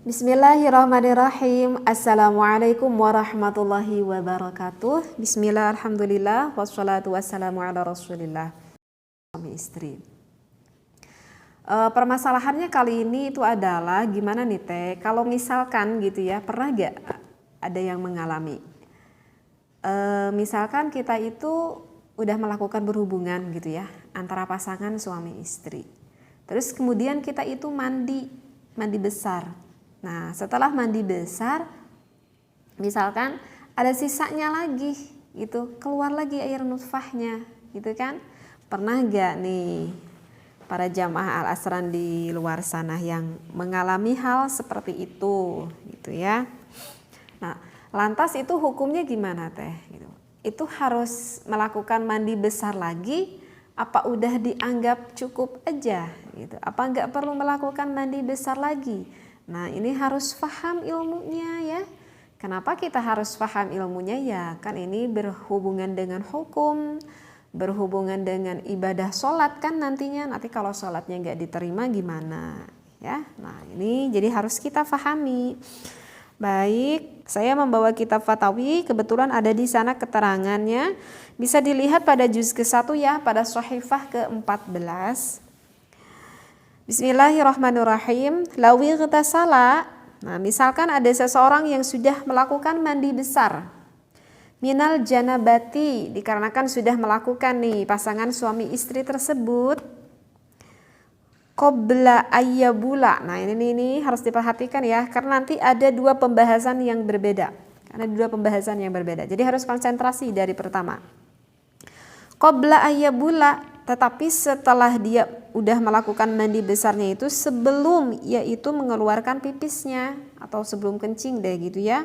Bismillahirrahmanirrahim. Assalamualaikum warahmatullahi wabarakatuh. Bismillah, alhamdulillah, wassalatu wassalamu ala rasulillah. Suami istri. Permasalahannya kali ini itu adalah gimana nih Teh, kalau misalkan gitu ya, pernah gak ada yang mengalami misalkan kita itu udah melakukan berhubungan gitu ya antara pasangan suami istri, terus kemudian kita itu mandi besar. Nah setelah mandi besar misalkan ada sisanya lagi gitu, keluar lagi air nutfahnya gitu kan. Pernah gak nih para jamaah al-asran di luar sana yang mengalami hal seperti itu gitu ya. Nah lantas itu hukumnya gimana Teh? Gitu. Itu harus melakukan mandi besar lagi apa udah dianggap cukup aja gitu? Apa nggak perlu melakukan mandi besar lagi? Nah ini harus paham ilmunya ya. Kenapa kita harus paham ilmunya ya? Kan ini berhubungan dengan hukum, berhubungan dengan ibadah sholat kan nantinya. Nanti kalau sholatnya nggak diterima gimana ya? Nah ini jadi harus kita pahami. Baik, saya membawa kitab Fatawi, kebetulan ada di sana keterangannya. Bisa dilihat pada juz ke-1 ya, pada Shahifah ke-14. Bismillahirrahmanirrahim. Lawi ghtasala. Nah, misalkan ada seseorang yang sudah melakukan mandi besar. Minal janabati, dikarenakan sudah melakukan nih pasangan suami istri tersebut. Qabla ayyabula. Nah ini harus diperhatikan ya, karena nanti ada dua pembahasan yang berbeda. Jadi harus konsentrasi dari pertama. Qabla ayyabula, tetapi setelah dia udah melakukan mandi besarnya itu sebelum yaitu mengeluarkan pipisnya atau sebelum kencing deh gitu ya.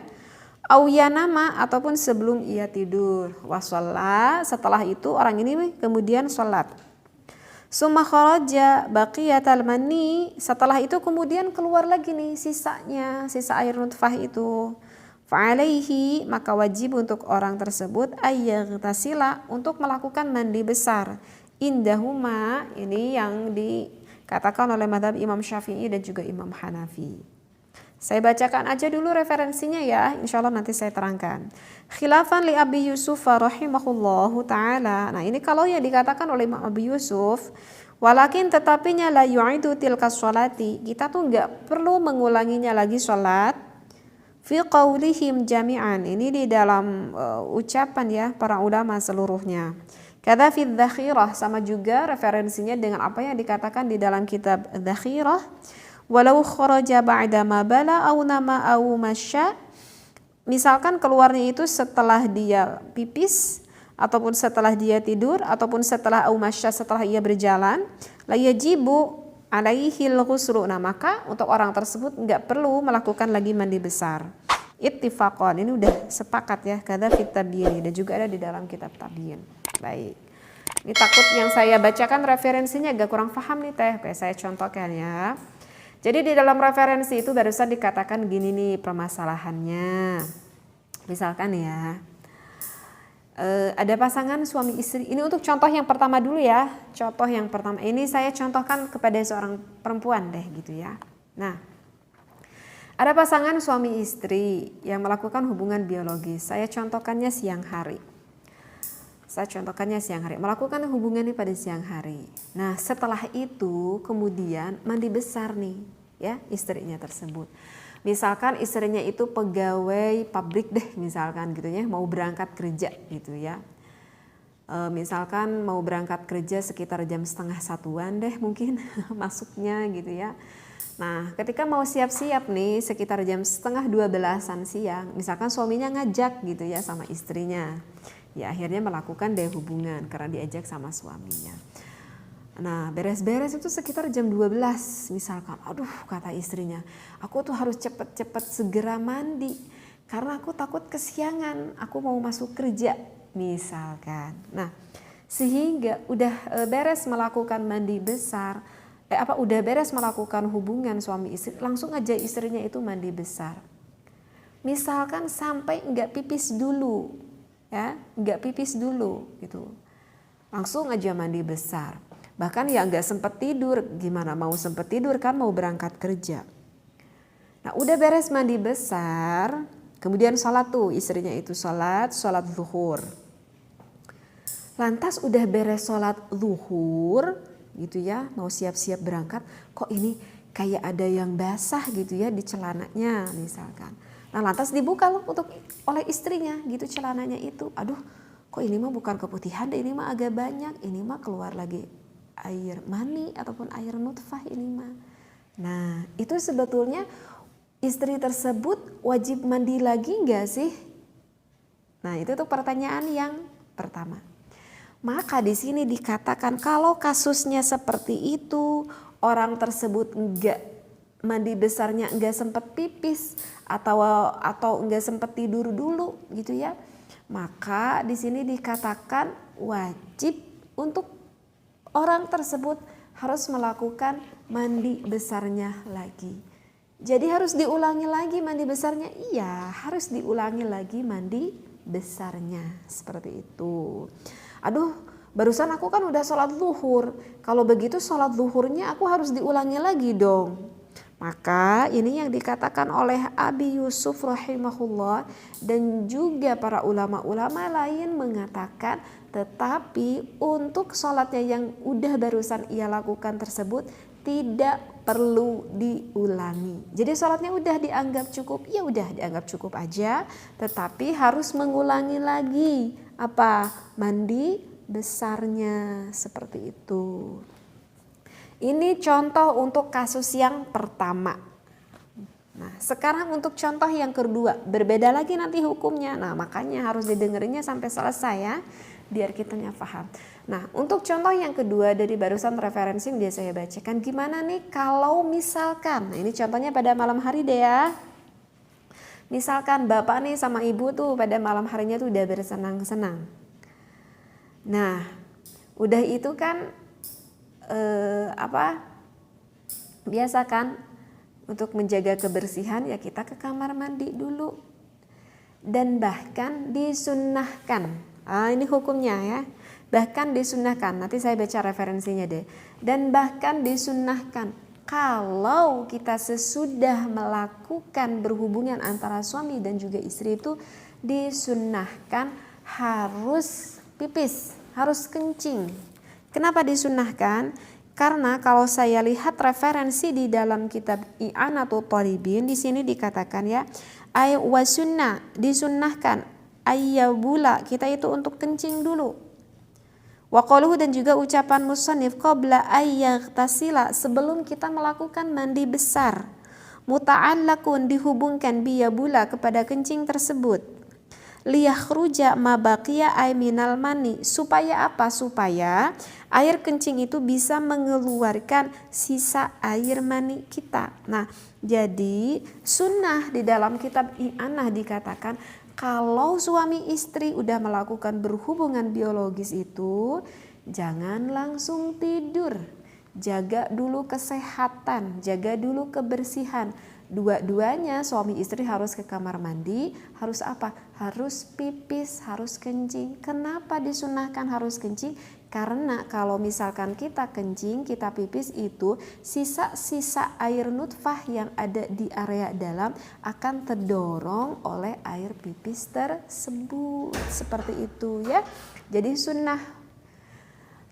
Au yanama, ataupun sebelum ia tidur. Wasalla, setelah itu orang ini kemudian sholat. Summa kharaja baqiyatal mani, setelah itu kemudian keluar lagi nih sisanya, sisa air nutfah itu. Fa'alaihi, maka wajib untuk orang tersebut ayyaghtasila, untuk melakukan mandi besar. Indahuma, ini yang dikatakan oleh mazhab Imam Syafi'i dan juga Imam Hanafi. Saya bacakan aja dulu referensinya ya, insya Allah nanti saya terangkan. Khilafan li Abi Yusuf rahimahullahu ta'ala. Nah ini kalau yang dikatakan oleh Imam Abi Yusuf, walakin tetapinya la yu'idu tilkas sholati, kita tuh nggak perlu mengulanginya lagi sholat. Fi qawlihim jami'an, ini di dalam ucapan ya para ulama seluruhnya. Kata fi dhakhirah, sama juga referensinya dengan apa yang dikatakan di dalam kitab dhakhirah. Walau kharaja ba'da ma bala au nama au masya, misalkan keluarnya itu setelah dia pipis ataupun setelah dia tidur ataupun setelah au masya, setelah ia berjalan, la yajibu alaihil ghuslu. Nah maka untuk orang tersebut enggak perlu melakukan lagi mandi besar. Ittifaqan, ini udah sepakat ya, kata fit tabyin, dan juga ada di dalam kitab tabyin. Baik, ini takut yang saya bacakan referensinya agak kurang paham nih Teh. Oke, saya contohkan ya. Jadi di dalam referensi itu barusan dikatakan gini nih permasalahannya. Misalkan ya, ada pasangan suami istri. Ini untuk contoh yang pertama dulu ya. Contoh yang pertama ini saya contohkan kepada seorang perempuan deh gitu ya. Nah, ada pasangan suami istri yang melakukan hubungan biologis. Saya contohkannya siang hari. Melakukan hubungannya pada siang hari. Nah setelah itu kemudian mandi besar nih ya istrinya tersebut. Misalkan istrinya itu pegawai pabrik deh misalkan gitu ya, mau berangkat kerja gitu ya. Misalkan mau berangkat kerja sekitar jam 12:30 deh mungkin masuknya gitu ya. Nah ketika mau siap-siap nih sekitar jam 11:30 siang, misalkan suaminya ngajak gitu ya sama istrinya. Ya akhirnya melakukan deh hubungan karena diajak sama suaminya. Nah beres-beres itu sekitar jam 12 misalkan. Aduh kata istrinya, aku tuh harus cepet-cepet segera mandi karena aku takut kesiangan, aku mau masuk kerja misalkan. Nah sehingga udah beres melakukan mandi besar, udah beres melakukan hubungan suami istri, langsung aja istrinya itu mandi besar. Misalkan sampai enggak pipis dulu. Ya, nggak pipis dulu gitu, langsung aja mandi besar. Bahkan ya nggak sempet tidur, gimana mau sempet tidur kan mau berangkat kerja. Nah udah beres mandi besar, kemudian sholat tuh istrinya itu sholat zuhur. Lantas udah beres sholat zuhur gitu ya, mau siap-siap berangkat, kok ini kayak ada yang basah gitu ya di celananya misalkan. Nah lantas dibuka loh oleh istrinya gitu celananya itu. Aduh kok ini mah bukan keputihan deh, ini mah agak banyak, ini mah keluar lagi air mani ataupun air nutfah ini mah. Nah itu sebetulnya istri tersebut wajib mandi lagi enggak sih? Nah itu tuh pertanyaan yang pertama. Maka di sini dikatakan kalau kasusnya seperti itu, orang tersebut enggak mandi besarnya, enggak sempat pipis atau enggak sempat tidur dulu gitu ya. Maka di sini dikatakan wajib untuk orang tersebut harus melakukan mandi besarnya lagi. Jadi harus diulangi lagi mandi besarnya? Iya, harus diulangi lagi mandi besarnya seperti itu. Aduh, barusan aku kan udah sholat zuhur. Kalau begitu sholat zuhurnya aku harus diulangi lagi dong. Maka ini yang dikatakan oleh Abi Yusuf rahimahullah dan juga para ulama-ulama lain mengatakan tetapi untuk sholatnya yang udah barusan ia lakukan tersebut tidak perlu diulangi. Jadi sholatnya udah dianggap cukup, ya udah dianggap cukup aja. Tetapi harus mengulangi lagi apa? Mandi besarnya seperti itu. Ini contoh untuk kasus yang pertama. Nah, sekarang untuk contoh yang kedua, berbeda lagi nanti hukumnya. Nah, makanya harus didengerinnya sampai selesai ya, biar kitanya paham. Nah, untuk contoh yang kedua dari barusan referensi yang dia saya bacakan, gimana nih kalau misalkan, nah ini contohnya pada malam hari deh ya. Misalkan bapak nih sama ibu tuh pada malam harinya tuh udah bersenang-senang. Nah, udah itu kan biasa kan untuk menjaga kebersihan ya kita ke kamar mandi dulu. Dan bahkan disunnahkan. Ini hukumnya ya. Bahkan disunnahkan. Nanti saya baca referensinya deh. Dan bahkan disunnahkan kalau kita sesudah melakukan berhubungan antara suami dan juga istri itu disunnahkan harus pipis, harus kencing. Kenapa disunnahkan? Karena kalau saya lihat referensi di dalam kitab I'anatul Talibin di sini dikatakan ya, ay wasunna disunnahkan ayyabula kita itu untuk kencing dulu. Wa qaluhu dan juga ucapan musannif qabla ayyaghtasila sebelum kita melakukan mandi besar. Muta'allaqun dihubungkan biyabula kepada kencing tersebut. Liyakhruja ma baqiya ay minal mani supaya apa? Supaya air kencing itu bisa mengeluarkan sisa air mani kita. Nah, jadi sunnah di dalam kitab I'anah dikatakan kalau suami istri udah melakukan berhubungan biologis itu jangan langsung tidur. Jaga dulu kesehatan, jaga dulu kebersihan. Dua-duanya suami istri harus ke kamar mandi, harus apa? Harus pipis, harus kencing. Kenapa disunahkan harus kencing? Karena kalau misalkan kita kencing, kita pipis itu sisa-sisa air nutfah yang ada di area dalam akan terdorong oleh air pipis tersebut. Seperti itu ya. Jadi sunnah.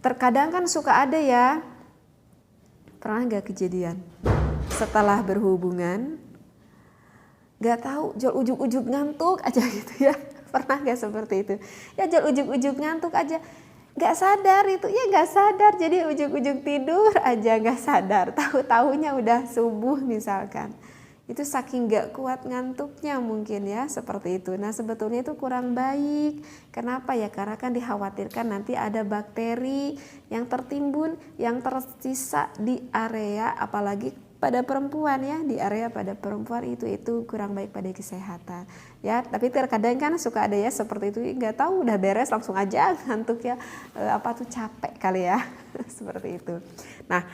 Terkadang kan suka ada ya, pernah gak kejadian? Setelah berhubungan gak tahu jual ujuk-ujuk ngantuk aja gitu ya. Pernah gak seperti itu? Ya jual ujuk-ujuk ngantuk aja, gak sadar itu ya, gak sadar jadi ujuk-ujuk tidur aja gak sadar, tahu-tahunya udah subuh misalkan. Itu saking gak kuat ngantuknya mungkin ya seperti itu. Nah sebetulnya itu kurang baik. Kenapa ya? Karena kan dikhawatirkan nanti ada bakteri yang tertimbun, yang tersisa di area apalagi pada perempuan ya, di area pada perempuan itu kurang baik pada kesehatan ya. Tapi terkadang kan suka ada ya seperti itu, nggak tahu udah beres langsung aja ngantuk ya, capek kali ya seperti itu. Nah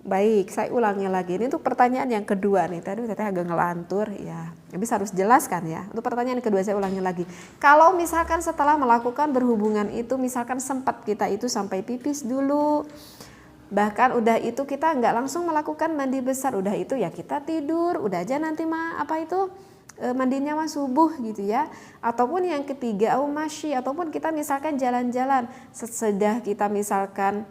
baik, saya ulangi lagi, ini untuk pertanyaan yang kedua nih, tadi agak ngelantur ya, habis harus jelaskan ya. Untuk pertanyaan yang kedua saya ulangi lagi, kalau misalkan setelah melakukan berhubungan itu misalkan sempat kita itu sampai pipis dulu, Bahkan udah itu kita nggak langsung melakukan mandi besar, udah itu ya kita tidur, udah aja nanti mandinya mah subuh gitu ya. Ataupun yang ketiga masyi, ataupun kita misalkan jalan-jalan, sesudah kita misalkan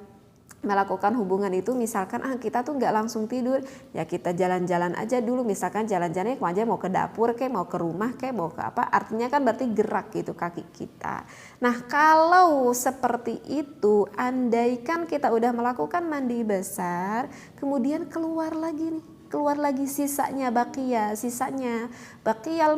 melakukan hubungan itu, misalkan kita tuh nggak langsung tidur, ya kita jalan-jalan aja dulu, misalkan jalan-jalannya aja mau ke dapur kayak mau ke rumah kayak mau ke apa, artinya kan berarti gerak gitu kaki kita. Nah kalau seperti itu, andaikan kita udah melakukan mandi besar, kemudian keluar lagi sisanya bakiyal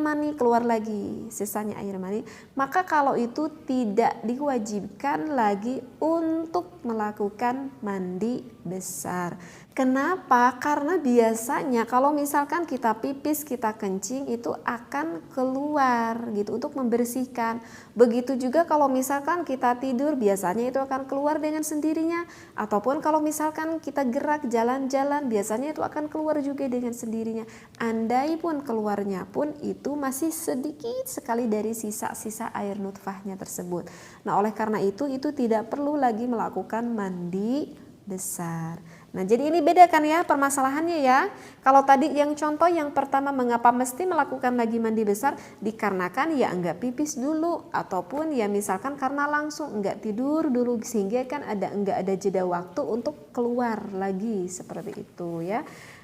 mani, keluar lagi sisanya air mani, maka kalau itu tidak diwajibkan lagi untuk melakukan mandi besar. Kenapa? Karena biasanya kalau misalkan kita pipis, kita kencing itu akan keluar gitu untuk membersihkan. Begitu juga kalau misalkan kita tidur, biasanya itu akan keluar dengan sendirinya. Ataupun kalau misalkan kita gerak jalan-jalan, biasanya itu akan keluar juga dengan sendirinya. Andai pun keluarnya pun itu masih sedikit sekali dari sisa-sisa air nutfahnya tersebut. Nah oleh karena itu tidak perlu lagi melakukan mandi besar. Nah jadi ini beda kan ya permasalahannya ya. Kalau tadi yang contoh yang pertama, mengapa mesti melakukan lagi mandi besar, dikarenakan ya enggak pipis dulu, ataupun ya misalkan karena langsung enggak tidur dulu, sehingga kan enggak ada jeda waktu untuk keluar lagi seperti itu ya.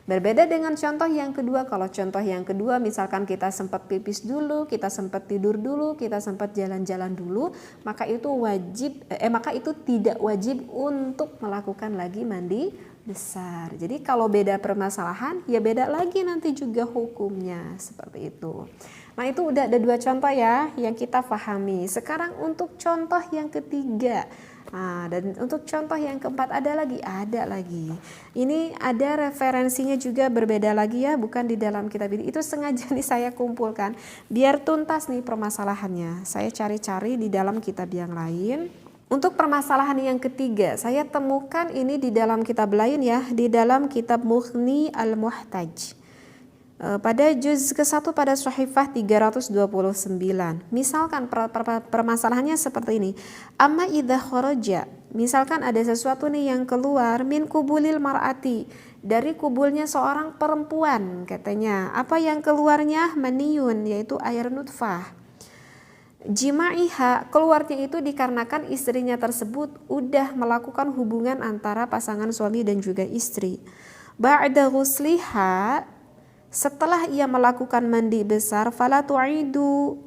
Berbeda dengan contoh yang kedua. Kalau contoh yang kedua misalkan kita sempat pipis dulu, kita sempat tidur dulu, kita sempat jalan-jalan dulu, maka itu tidak wajib untuk melakukan lagi mandi besar. Jadi kalau beda permasalahan ya beda lagi nanti juga hukumnya seperti itu. Nah itu udah ada dua contoh ya yang kita pahami. Sekarang untuk contoh yang ketiga. Nah, dan untuk contoh yang keempat ada lagi. Ini ada referensinya juga berbeda lagi ya, bukan di dalam kitab ini. Itu sengaja nih saya kumpulkan biar tuntas nih permasalahannya. Saya cari-cari di dalam kitab yang lain. Untuk permasalahan yang ketiga, saya temukan ini di dalam kitab lain ya, di dalam kitab Mughni al-Muhtaj. Pada juz ke-1 pada Shahifah 329. Misalkan permasalahannya seperti ini. Amma idza kharaja, misalkan ada sesuatu nih yang keluar min kubulil mar'ati, dari kubulnya seorang perempuan katanya. Apa yang keluarnya? Maniyun, yaitu air nutfah. Jima'iha, keluarnya itu dikarenakan istrinya tersebut udah melakukan hubungan antara pasangan suami dan juga istri. Ba'da ghusliha, setelah ia melakukan mandi besar, fala tu'idu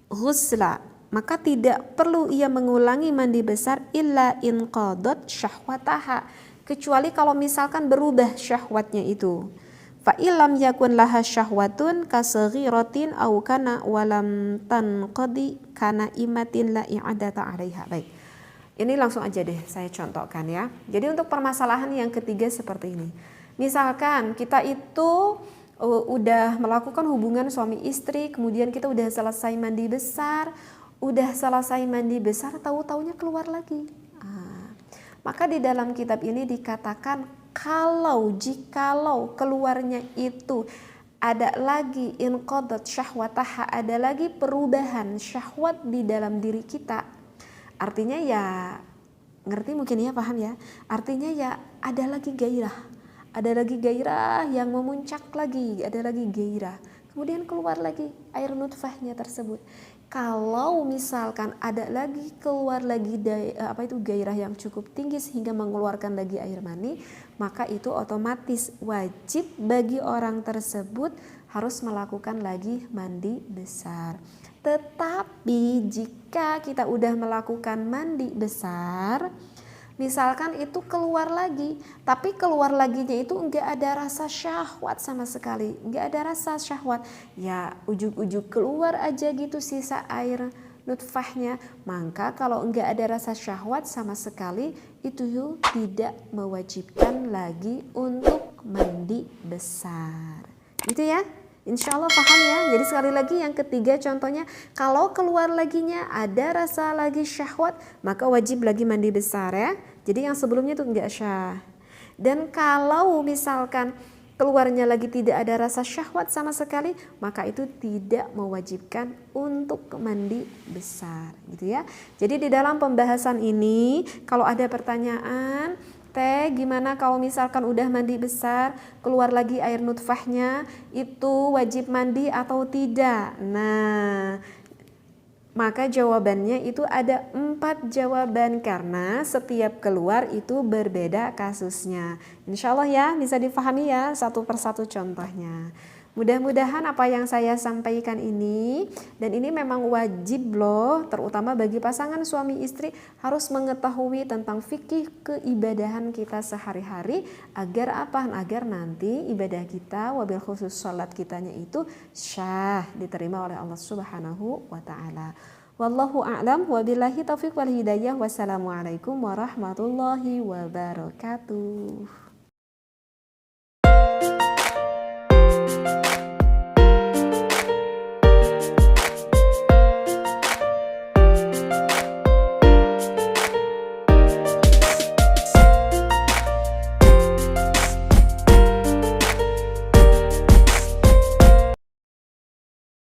ghusla, maka tidak perlu ia mengulangi mandi besar illa in qadat syahwataha, kecuali kalau misalkan berubah syahwatnya itu. Fa illam yakun laha syahwatun kasaghiratin aw kana walam tanqadi kana imatin la i'adata 'alaiha. Baik. Ini langsung aja deh saya contohkan ya. Jadi untuk permasalahan yang ketiga seperti ini. Misalkan kita itu udah melakukan hubungan suami istri, kemudian kita udah selesai mandi besar, tahu-taunya keluar lagi. Maka di dalam kitab ini dikatakan jikalau keluarnya itu ada lagi inqadat syahwataha, ada lagi perubahan syahwat di dalam diri kita. Artinya ya, ngerti mungkin ya, paham ya? Artinya ya ada lagi gairah yang memuncak lagi, kemudian keluar lagi air nutfahnya tersebut. Kalau misalkan ada lagi keluar lagi gairah yang cukup tinggi sehingga mengeluarkan lagi air mani, maka itu otomatis wajib bagi orang tersebut harus melakukan lagi mandi besar. Tetapi jika kita udah melakukan mandi besar, misalkan itu keluar lagi, tapi keluar laginya itu enggak ada rasa syahwat sama sekali, ya ujug-ujug keluar aja gitu sisa air nutfahnya, maka kalau enggak ada rasa syahwat sama sekali, itu tidak mewajibkan lagi untuk mandi besar. Itu ya. Insya Allah paham ya. Jadi sekali lagi yang ketiga contohnya, kalau keluar laginya ada rasa lagi syahwat, maka wajib lagi mandi besar ya. Jadi yang sebelumnya itu enggak syah. Dan kalau misalkan keluarnya lagi tidak ada rasa syahwat sama sekali, maka itu tidak mewajibkan untuk mandi besar, gitu ya. Jadi di dalam pembahasan ini kalau ada pertanyaan, Teh, gimana kalau misalkan udah mandi besar, keluar lagi air nutfahnya, itu wajib mandi atau tidak? Nah, maka jawabannya itu ada 4 jawaban karena setiap keluar itu berbeda kasusnya. Insya Allah ya bisa difahami ya satu persatu contohnya. Mudah-mudahan apa yang saya sampaikan ini, dan ini memang wajib loh, terutama bagi pasangan suami istri harus mengetahui tentang fikih keibadahan kita sehari-hari agar apa? Agar nanti ibadah kita, wabil khusus sholat kitanya itu syah, diterima oleh Allah Subhanahu wa ta'ala. Wallahu a'lam wabillahi taufiq wal hidayah. Wassalamualaikum warahmatullahi wabarakatuh.